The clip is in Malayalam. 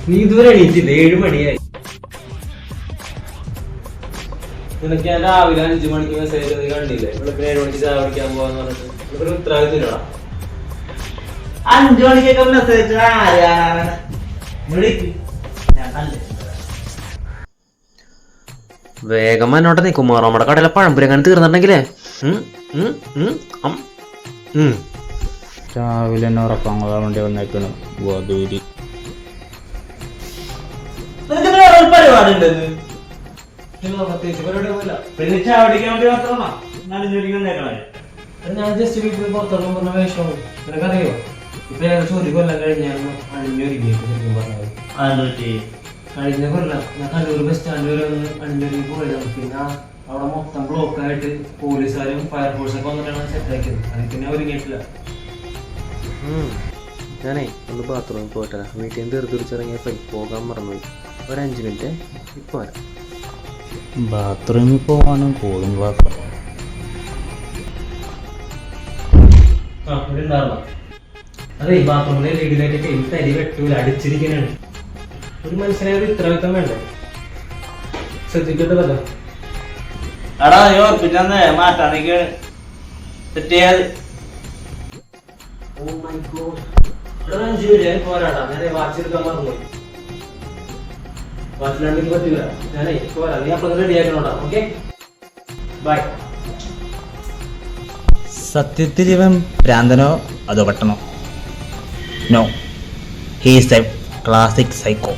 നീ ഇതുവരെ എണീറ്റില്ല, 7 മണിയായി. നിനക്ക് ഞാൻ രാവിലെ 5 മണിക്ക് മെസ്സേജ് നീ കണ്ടില്ലേ? ഇവിടെ 7 മണിക്ക് ചായ കുടിക്കാൻ പോവാന്ന് പറഞ്ഞിട്ട് ഇവിടെ ഉത്തരവാദിത്തമില്ലടാ. 5 മണിക്കൊക്കെ മെസ്സേജ് ഞാൻ കണ്ടില്ല. വേഗം എന്നോട്ടെ നീ കുമാർ, നമ്മുടെ കടയിലെ പഴംപുരി അങ്ങനെ തീർന്നിട്ടുണ്ടെങ്കിലേ രാവിലെ തന്നെ ഉറപ്പാൻ വേണ്ടി വന്നേക്കണം. വധൂരി പരിപാടി ഉണ്ടെന്ന് പ്രത്യേകിച്ച് പരിപാടിയൊന്നുമില്ല. പിന്നെ ചായ കുടിക്കാൻ വേണ്ടി മാത്രമാ 4 മണിക്ക് വന്നേക്കണേ. ഞാൻ ജസ്റ്റ് വീട്ടിൽ പുറത്തോളം പറഞ്ഞ വേഷമാണ്. നിനക്കറിയോ, ഇപ്പൊ ഏകദേശം 1 കൊല്ലം കഴിഞ്ഞായിരുന്നു അണിഞ്ഞൊരുങ്ങി. അതെന്തുപറ്റി? കഴിഞ്ഞ കൊല്ലം ഞാൻ കണ്ണൂർ ബസ് സ്റ്റാൻഡ് വരെ ഒന്ന് അണിഞ്ഞൊരുങ്ങി പോയതാണ്. പിന്നെ അവിടെ മൊത്തം ബ്ലോക്ക് ആയിട്ട് പോലീസുകാരും ഫയർഫോഴ്സൊക്കെ വന്നിട്ടാണ് സെറ്റാക്കിയത്. അതിൽ പിന്നെ ഒരുങ്ങിയിട്ടില്ല. ഞാനേ ഒന്ന് ബാത്റൂമിൽ പോയിട്ടാ. വീട്ടിൽ നിന്ന് തീർത്തിരിച്ചിറങ്ങിയപ്പോൾ പോകാൻ മറന്നുപോയി. ഒരു 5 മിനിറ്റ് ഇപ്പോൾ വരാം. ബാത്റൂമിൽ പോവാനും കൂളിംഗ് ഗ്ലാസ് ഇവിടെ ഉണ്ടാവുക. അതെ, ഈ ബാത്റൂമിലെ ലീഡിലായിട്ടൊക്കെ തരി വെട്ടൂല, അടിച്ചിരിക്കാനാണ്. ഒരു മനുഷ്യനെ ഒരു ഉത്തരവാദിത്തം വേണ്ടേ? ശ്രദ്ധിക്കട്ടതല്ല. എടാ നീ ഓർപ്പിച്ചേ മാറ്റാണെങ്കിൽ സെറ്റ് ചെയ്യാത്. പോരാടാ, ഞാനേ വാച്ചെടുക്കാൻ മറന്നുപോയി. വാച്ചിലാണെങ്കിൽ പറ്റില്ല. ഞാനേ പോരാ, നീ അപ്പൊ റെഡി ആക്കണോടാ. Okay, by. സത്യത്തിൽ ഇവൻ ഭ്രാന്തനോ അതോ പട്ടണോ? No, he's a classic psycho.